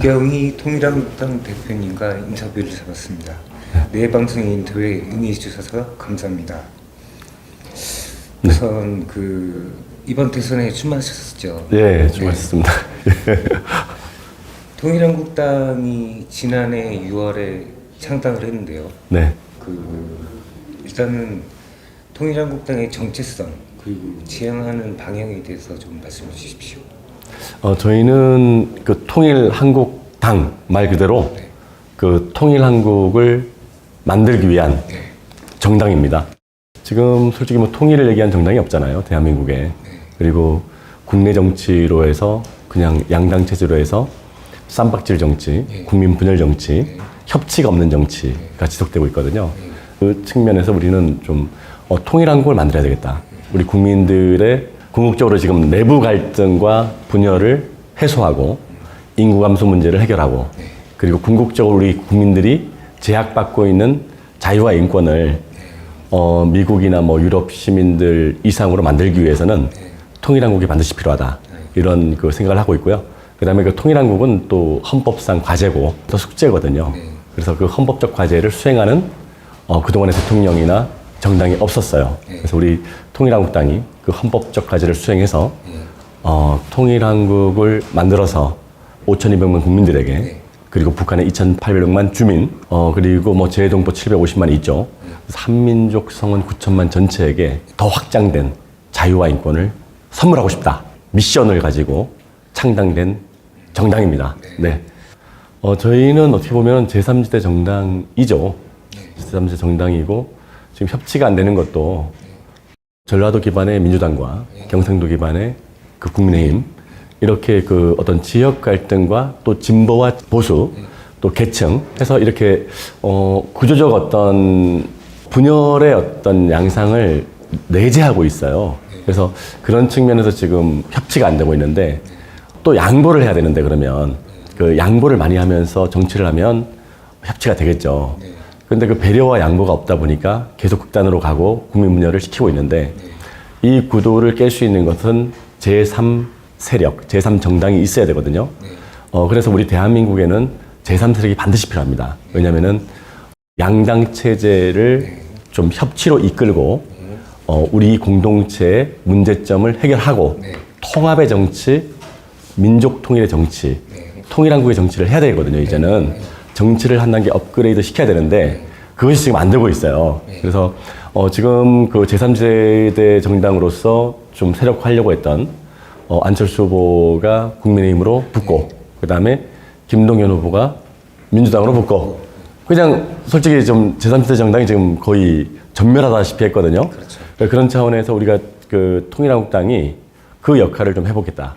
이병희 통일한국당 대표님과 인터뷰를 잡았습니다. 내 방송의 인터뷰에 응해 주셔서 감사합니다. 우선 이번 대선에 출마하셨었죠? 네, 출마했습니다. 통일한국당이 지난해 6월에 창당을 했는데요. 네. 일단은 통일한국당의 정체성 그리고 지향하는 방향에 대해서 좀 말씀해 주십시오. 저희는 그 통일한국당 말 그대로 그 통일한국을 만들기 위한 정당입니다. 지금 솔직히 뭐 통일을 얘기한 정당이 없잖아요, 대한민국에. 그리고 국내 정치로 해서 그냥 양당 체제로 해서 쌈박질 정치, 국민 분열 정치, 협치가 없는 정치가 지속되고 있거든요. 그 측면에서 우리는 좀 통일한국을 만들어야 되겠다. 우리 국민들의 궁극적으로 지금 내부 갈등과 분열을 해소하고 인구 감소 문제를 해결하고 그리고 궁극적으로 우리 국민들이 제약받고 있는 자유와 인권을 미국이나 뭐 유럽 시민들 이상으로 만들기 위해서는 통일한국이 반드시 필요하다. 이런 그 생각을 하고 있고요. 그 다음에 그 통일한국은 또 헌법상 과제고 또 숙제거든요. 그래서 그 헌법적 과제를 수행하는 그동안의 대통령이나 정당이 없었어요. 그래서 우리 통일한국당이 그 헌법적 과제를 수행해서 통일한국을 만들어서 5,200만 국민들에게 그리고 북한의 2,800만 주민 그리고 뭐 재외동포 750만이 있죠. 한민족 성원 9천만 전체에게 더 확장된 자유와 인권을 선물하고 싶다. 미션을 가지고 창당된 정당입니다. 네. 저희는 어떻게 보면 제3지대 정당이죠. 제3지대 정당이고 지금 협치가 안 되는 것도 전라도 기반의 민주당과 경상도 기반의 그 국민의힘 이렇게 그 어떤 지역 갈등과 또 진보와 보수 또 계층 해서 이렇게 구조적 어떤 분열의 어떤 양상을 내재하고 있어요. 그래서 그런 측면에서 지금 협치가 안 되고 있는데 또 양보를 해야 되는데 그러면 그 양보를 많이 하면서 정치를 하면 협치가 되겠죠. 그런데 그 배려와 양보가 없다 보니까 계속 극단으로 가고 국민 분열을 시키고 있는데 이 구도를 깰 수 있는 것은 제3 세력, 제3 정당이 있어야 되거든요. 그래서 우리 대한민국에는 제3 세력이 반드시 필요합니다. 왜냐면은 양당 체제를 좀 협치로 이끌고 우리 공동체의 문제점을 해결하고 통합의 정치, 민족 통일의 정치, 통일한국의 정치를 해야 되거든요. 이제는 정치를 한 단계 업그레이드 시켜야 되는데 그것이 지금 안 되고 있어요. 그래서 지금 그 제3지대 정당으로서 좀 세력화하려고 했던 안철수 후보가 국민의힘으로 붙고 그 다음에 김동연 후보가 민주당으로 붙고 그냥 솔직히 좀 제3지대 정당이 지금 거의 전멸하다시피 했거든요. 그런 차원에서 우리가 그 통일한국당이 그 역할을 좀 해보겠다.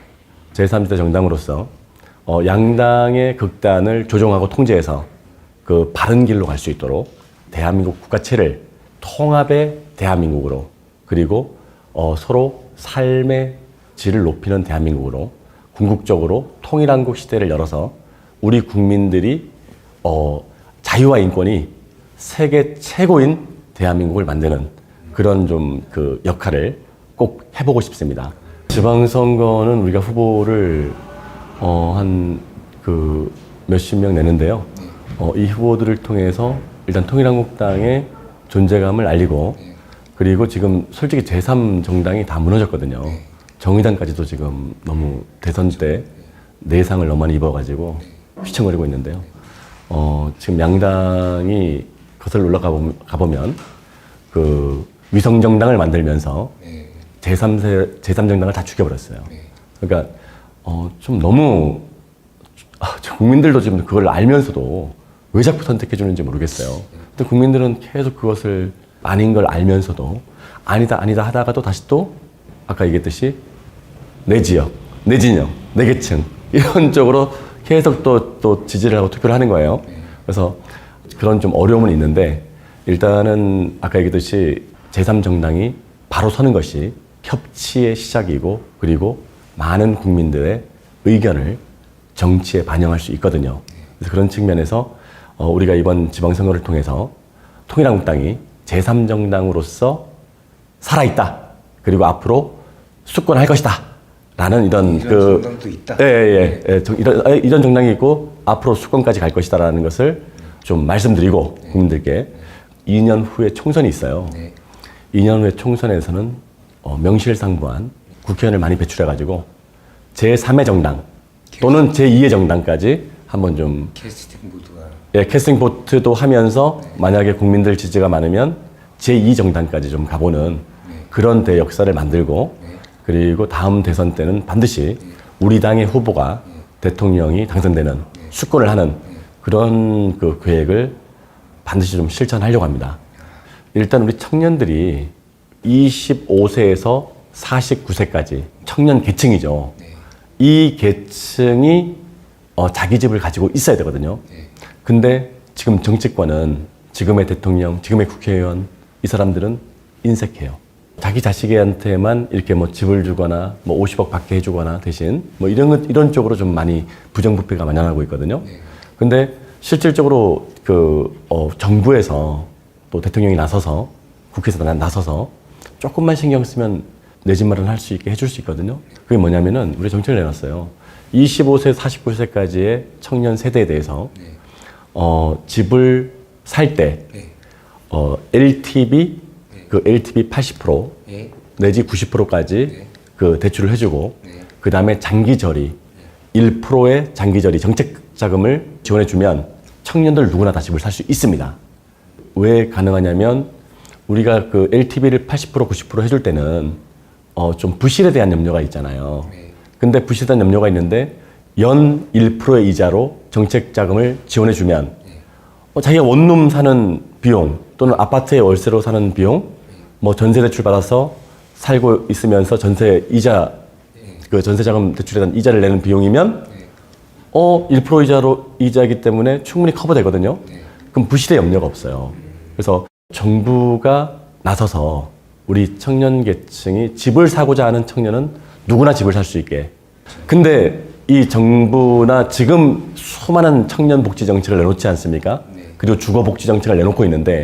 제3지대 정당으로서 양당의 극단을 조정하고 통제해서 그 바른 길로 갈 수 있도록 대한민국 국가체를 통합의 대한민국으로 그리고 서로 삶의 질을 높이는 대한민국으로 궁극적으로 통일한국 시대를 열어서 우리 국민들이 자유와 인권이 세계 최고인 대한민국을 만드는 그런 좀 그 역할을 꼭 해보고 싶습니다. 지방선거는 우리가 후보를 한 그 몇십 명 내는데요. 이 후보들을 통해서 일단 통일한국당의 존재감을 알리고 그리고 지금 솔직히 제3 정당이 다 무너졌거든요. 정의당까지도 지금 너무 대선 때 내상을 너무 많이 입어가지고 휘청거리고 있는데요. 지금 양당이 거슬러 올라가 보면 그 위성정당을 만들면서 제3정당을 다 죽여버렸어요. 그러니까 좀 너무 국민들도 지금 그걸 알면서도 왜 자꾸 선택해 주는지 모르겠어요. 근데 국민들은 계속 그것을 아닌 걸 알면서도 아니다 하다가도 다시 또 아까 얘기했듯이 내 지역, 내 진영, 내 계층 이런 쪽으로 계속 또 지지를 하고 투표를 하는 거예요. 그래서 그런 좀 어려움은 있는데 일단은 아까 얘기했듯이 제3정당이 바로 서는 것이 협치의 시작이고 그리고 많은 국민들의 의견을 정치에 반영할 수 있거든요. 그래서 그런 측면에서 우리가 이번 지방선거를 통해서 통일한국당이 제3정당으로서 살아있다. 그리고 앞으로 수권할 것이다. 라는 이런 이런 정당도 있다. 이런 정당이 있고 앞으로 수권까지 갈 것이다라는 것을 좀 말씀드리고 국민들께 2년 후에 총선이 있어요. 2년 후에 총선에서는 명실상부한 국회의원을 많이 배출해가지고 제3의 정당 또는 제2의 정당까지 한번 좀 캐스팅 모두가 캐스팅 보트도 하면서 만약에 국민들 지지가 많으면 제2 정당까지 좀 가보는 그런 대역사를 만들고 그리고 다음 대선 때는 반드시 우리 당의 후보가 대통령이 당선되는 수권을 하는 그런 그 계획을 반드시 좀 실천하려고 합니다. 일단 우리 청년들이 25세에서 49세까지 청년 계층이죠. 이 계층이 자기 집을 가지고 있어야 되거든요. 근데 지금 정치권은 지금의 대통령, 지금의 국회의원 이 사람들은 인색해요. 자기 자식한테만 이렇게 뭐 집을 주거나 뭐 50억 받게 해주거나 대신 뭐 이런 쪽으로 좀 많이 부정부패가 만연하고 있거든요. 근데 실질적으로 정부에서 또 대통령이 나서서 국회에서 나서서 조금만 신경 쓰면 내 집 마련할 수 있게 해줄 수 있거든요. 그게 뭐냐면은 우리 정책을 내놨어요. 25세, 49세까지의 청년 세대에 대해서 집을 살 때 LTV 그 LTV 80% 내지 90%까지 그 대출을 해주고 그 다음에 장기저리 1%의 장기저리 정책 자금을 지원해주면 청년들 누구나 다 집을 살 수 있습니다. 왜 가능하냐면 우리가 그 LTV를 80% 90% 해줄 때는 좀 부실에 대한 염려가 있잖아요. 근데 부실에 대한 염려가 있는데 연 1%의 이자로 정책 자금을 지원해주면 자기가 원룸 사는 비용 또는 아파트에 월세로 사는 비용 뭐 전세 대출 받아서 살고 있으면서 전세 이자 그 전세 자금 대출에 대한 이자를 내는 비용이면 1% 이자이기 때문에 충분히 커버되거든요. 그럼 부실의 염려가 없어요. 그래서 정부가 나서서 우리 청년 계층이 집을 사고자 하는 청년은 누구나 집을 살 수 있게. 근데 이 정부나 지금 수많은 청년 복지 정책을 내놓지 않습니까? 그리고 주거 복지 정책을 내놓고 있는데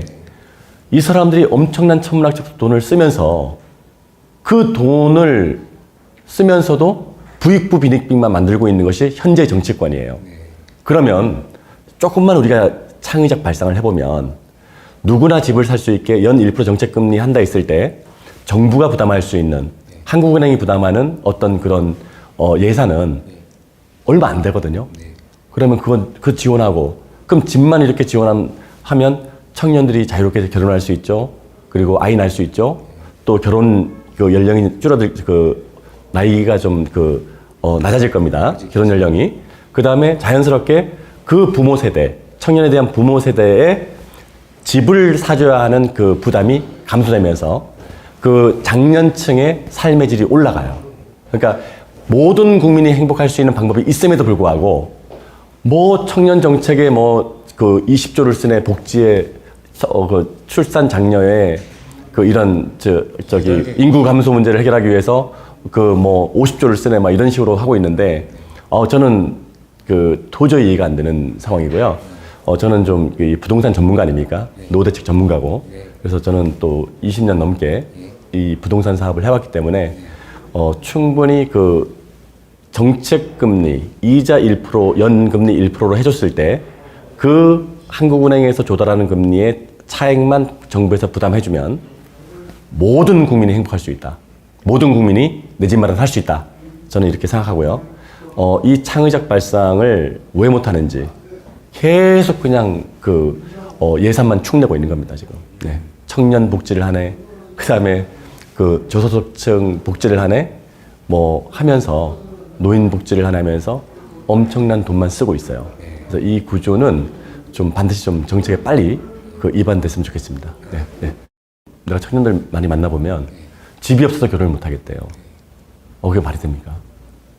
이 사람들이 엄청난 천문학적 돈을 쓰면서 그 돈을 쓰면서도 부익부 빈익빈만 만들고 있는 것이 현재 정치권이에요. 그러면 조금만 우리가 창의적 발상을 해보면 누구나 집을 살 수 있게 연 1% 정책금리 한다 했을 때 정부가 부담할 수 있는 한국은행이 부담하는 어떤 그런 예산은 얼마 안 되거든요. 그러면 그 지원하고 그럼 집만 이렇게 지원하면 청년들이 자유롭게 결혼할 수 있죠. 그리고 아이 낳을 수 있죠. 또 결혼 그 연령이 나이가 좀 낮아질 겁니다. 결혼 연령이. 그 다음에 자연스럽게 그 부모 세대, 청년에 대한 부모 세대에 집을 사줘야 하는 그 부담이 감소되면서 그 장년층의 삶의 질이 올라가요. 그러니까 모든 국민이 행복할 수 있는 방법이 있음에도 불구하고 뭐 청년 정책에 그 20조를 쓰네 복지에 그 출산 장려에 그 이런 인구 감소 문제를 해결하기 위해서 50조를 쓰네 막 이런 식으로 하고 있는데 저는 도저히 이해가 안 되는 상황이고요. 저는 좀 부동산 전문가 아닙니까? 노후대책 전문가고. 그래서 저는 또 20년 넘게 이 부동산 사업을 해왔기 때문에 충분히 그 정책금리, 이자 1%, 연금리 1%로 해줬을 때 그 한국은행에서 조달하는 금리의 차액만 정부에서 부담해주면 모든 국민이 행복할 수 있다. 모든 국민이 내 집 마련 할 수 있다. 저는 이렇게 생각하고요. 이 창의적 발상을 왜 못하는지 계속 그냥 예산만 축내고 있는 겁니다, 지금. 네. 청년 복지를 하네. 그 다음에 저소득층 복지를 하네. 하면서 노인 복지를 하면서 엄청난 돈만 쓰고 있어요. 그래서 이 구조는 좀 반드시 좀 정책에 빨리 입안됐으면 좋겠습니다. 네. 네. 내가 청년들 많이 만나보면 집이 없어서 결혼을 못 하겠대요. 그게 말이 됩니까?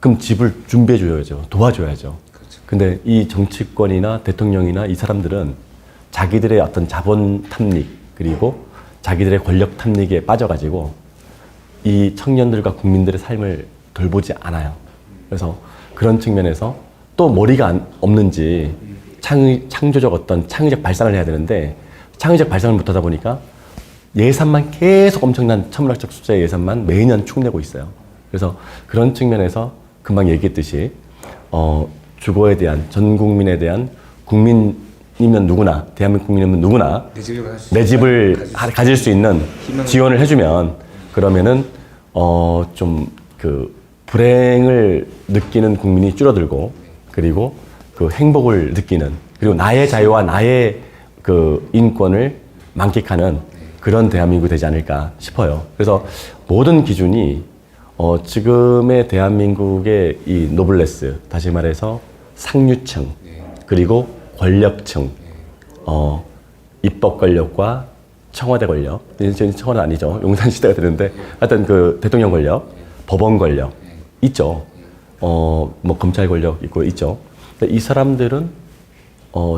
그럼 집을 준비해줘야죠. 도와줘야죠. 근데 이 정치권이나 대통령이나 이 사람들은 자기들의 어떤 자본 탐닉 그리고 자기들의 권력 탐닉에 빠져가지고 이 청년들과 국민들의 삶을 돌보지 않아요. 그래서 그런 측면에서 또 머리가 없는지 창조적 어떤 창의적 발상을 해야 되는데 창의적 발상을 못하다 보니까 예산만 계속 엄청난 천문학적 숫자의 예산만 매년 축내고 있어요. 그래서 그런 측면에서 금방 얘기했듯이 주거에 대한 전 국민에 대한 국민이면 누구나 대한민국 국민이면 누구나 내 집을 가질 수 있는 지원을 해주면 그러면은 좀 그 불행을 느끼는 국민이 줄어들고 그리고 그 행복을 느끼는 그리고 나의 자유와 나의 그 인권을 만끽하는 그런 대한민국이 되지 않을까 싶어요. 그래서 모든 기준이 지금의 대한민국의 이 노블레스, 다시 말해서 상류층, 그리고 권력층, 입법 권력과 청와대 권력, 이제 청와대 아니죠. 용산 시대가 되는데 하여튼 그 대통령 권력, 법원 권력 있죠. 뭐 검찰 권력 있죠. 근데 이 사람들은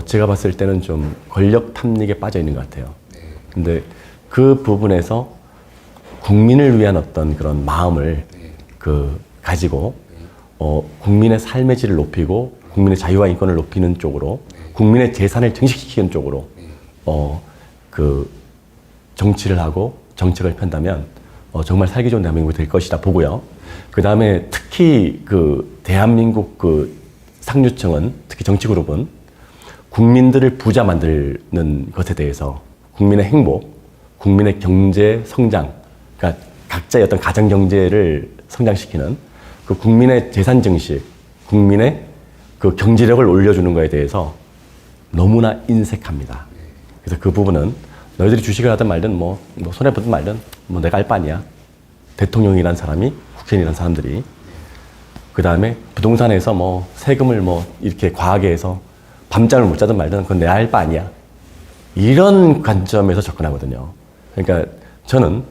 제가 봤을 때는 좀 권력 탐닉에 빠져 있는 것 같아요. 근데 그 부분에서 국민을 위한 어떤 그런 마음을 가지고 국민의 삶의 질을 높이고 국민의 자유와 인권을 높이는 쪽으로 국민의 재산을 증식시키는 쪽으로 그 정치를 하고 정책을 편다면 정말 살기 좋은 대한민국이 될 것이다 보고요. 그 다음에 특히 그 대한민국 그 상류층은 특히 정치 그룹은 국민들을 부자 만드는 것에 대해서 국민의 행복, 국민의 경제 성장, 그러니까 각자의 어떤 가정 경제를 성장시키는 그 국민의 재산 증식, 국민의 그 경제력을 올려주는 것에 대해서 너무나 인색합니다. 그래서 그 부분은 너희들이 주식을 하든 말든 뭐 손해보든 말든 뭐 내가 알 바 아니야. 대통령이란 사람이, 국회의원이란 사람들이 그 다음에 부동산에서 뭐 세금을 뭐 이렇게 과하게 해서 밤잠을 못 자든 말든 그건 내가 알 바 아니야. 이런 관점에서 접근하거든요. 그러니까 저는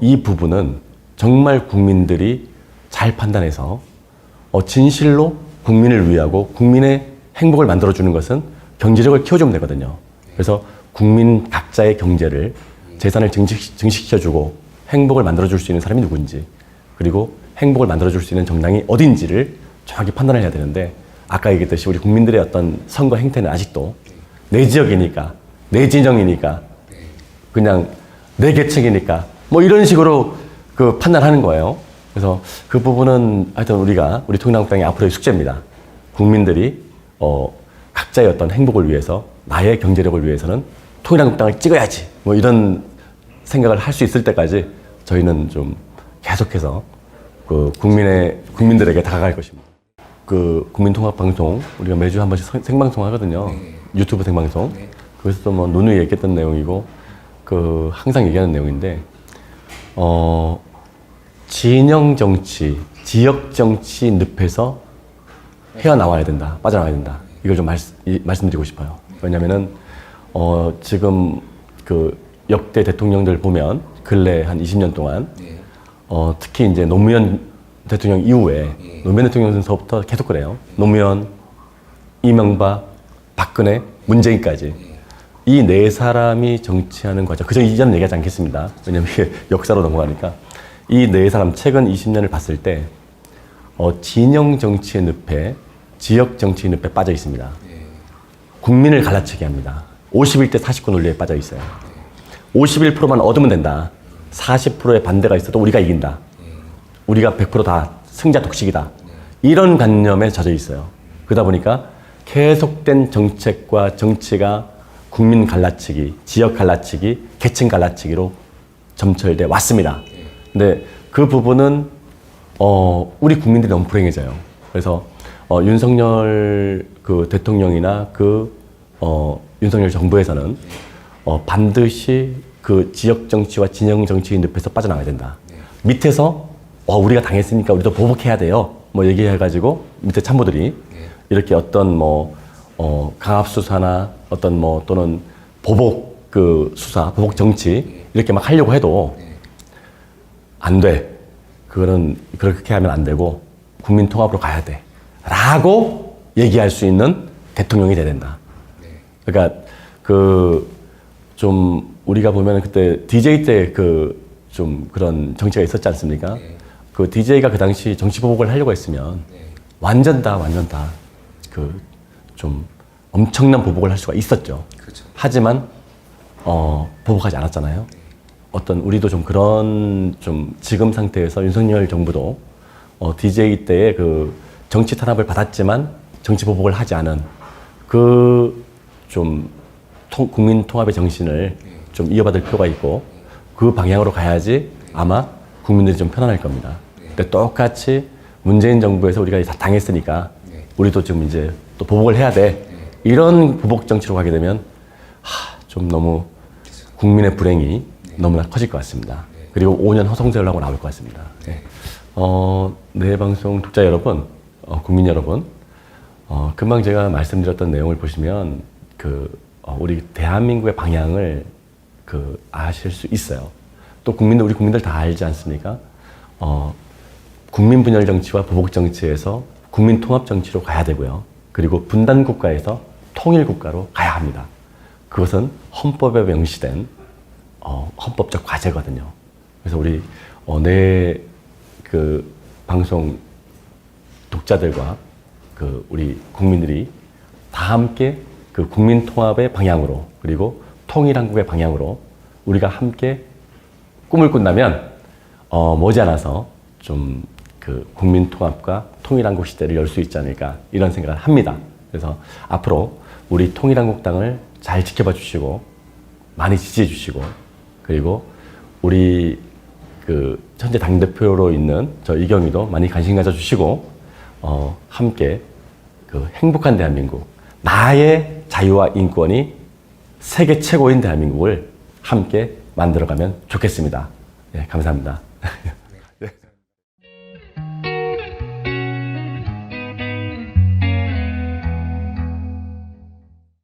이 부분은 정말 국민들이 잘 판단해서 진실로 국민을 위하고 국민의 행복을 만들어주는 것은 경제력을 키워주면 되거든요. 그래서 국민 각자의 경제를 재산을 증식시켜주고 행복을 만들어줄 수 있는 사람이 누구인지 그리고 행복을 만들어줄 수 있는 정당이 어딘지를 정확히 판단을 해야 되는데 아까 얘기했듯이 우리 국민들의 어떤 선거 행태는 아직도 내 지역이니까 내 진영이니까 그냥 내 계층이니까 뭐 이런 식으로 그 판단하는 거예요. 그래서 그 부분은 하여튼 우리 통일한국당의 앞으로의 숙제입니다. 국민들이 각자의 어떤 행복을 위해서 나의 경제력을 위해서는 통일한국당을 찍어야지 뭐 이런 생각을 할 수 있을 때까지 저희는 좀 계속해서 그 국민들에게 다가갈 것입니다. 그 국민통합방송 우리가 매주 한 번씩 생방송 하거든요. 유튜브 생방송. 그래서 뭐 누누이 얘기했던 내용이고 그 항상 얘기하는 내용인데 진영 정치, 지역 정치 늪에서 헤어나와야 된다, 빠져나와야 된다. 이걸 좀 말씀드리고 싶어요. 왜냐면은 지금 그 역대 대통령들 보면 근래 한 20년 동안 특히 이제 노무현 대통령 이후에 노무현 대통령서부터 계속 그래요. 노무현, 이명박, 박근혜, 문재인까지 이 네 사람이 정치하는 과정, 그저 이전 얘기하지 않겠습니다. 왜냐면 이게 역사로 넘어가니까 이 네 사람 최근 20년을 봤을 때 진영 정치의 늪에 지역 정치의 늪에 빠져 있습니다. 국민을 갈라치게 합니다. 51대 49 논리에 빠져 있어요. 51%만 얻으면 된다. 40%의 반대가 있어도 우리가 이긴다. 우리가 100% 다 승자 독식이다. 이런 관념에 젖어 있어요. 그러다 보니까 계속된 정책과 정치가 국민 갈라치기, 지역 갈라치기, 계층 갈라치기로 점철돼 왔습니다. 근데 그 부분은 우리 국민들이 너무 불행해져요. 그래서 윤석열 그 대통령이나 윤석열 정부에서는 반드시 그 지역 정치와 진영 정치의 늪에서 빠져나가야 된다. 밑에서 우리가 당했으니까 우리도 보복해야 돼요. 뭐 얘기해가지고 밑에 참모들이 이렇게 어떤 강압 수사나 어떤 또는 보복 그 수사, 보복 정치 이렇게 막 하려고 해도 안 돼. 그렇게 하면 안 되고 국민 통합으로 가야 돼. 라고 얘기할 수 있는 대통령이 돼야 된다. 그러니까 좀 우리가 보면은 그때 DJ 때 좀 그런 정치가 있었지 않습니까? 그 DJ가 그 당시 정치 보복을 하려고 했으면 완전 다 좀 엄청난 보복을 할 수가 있었죠. 그렇죠. 하지만 보복하지 않았잖아요. 어떤 우리도 좀 그런 좀 지금 상태에서 윤석열 정부도 DJ 때의 그 정치 탄압을 받았지만 정치 보복을 하지 않은 그 좀 국민 통합의 정신을 좀 이어받을 필요가 있고 그 방향으로 가야지 아마 국민들이 좀 편안할 겁니다. 근데 똑같이 문재인 정부에서 우리가 다 당했으니까 우리도 지금 이제 또 보복을 해야 돼. 이런 보복 정치로 가게 되면 좀 너무 국민의 불행이 너무나 커질 것 같습니다. 그리고 5년 허송세월을 하고 나올 것 같습니다. 내 방송 독자 여러분, 국민 여러분, 금방 제가 말씀드렸던 내용을 보시면 우리 대한민국의 방향을 아실 수 있어요. 또 우리 국민들 다 알지 않습니까? 국민 분열 정치와 보복 정치에서 국민 통합 정치로 가야 되고요. 그리고 분단 국가에서 통일 국가로 가야 합니다. 그것은 헌법에 명시된 헌법적 과제거든요. 그래서 우리 내 방송 독자들과 우리 국민들이 다 함께 그 국민 통합의 방향으로 그리고 통일한국의 방향으로 우리가 함께 꿈을 꾼다면 머지않아서 좀 국민 통합과 통일한국 시대를 열 수 있지 않을까 이런 생각을 합니다. 그래서 앞으로 우리 통일한국당을 잘 지켜봐 주시고 많이 지지해 주시고 그리고 우리 현재 당대표로 있는 저 이경희도 많이 관심 가져 주시고 함께 행복한 대한민국 나의 자유와 인권이 세계 최고인 대한민국을 함께 만들어가면 좋겠습니다. 네, 감사합니다.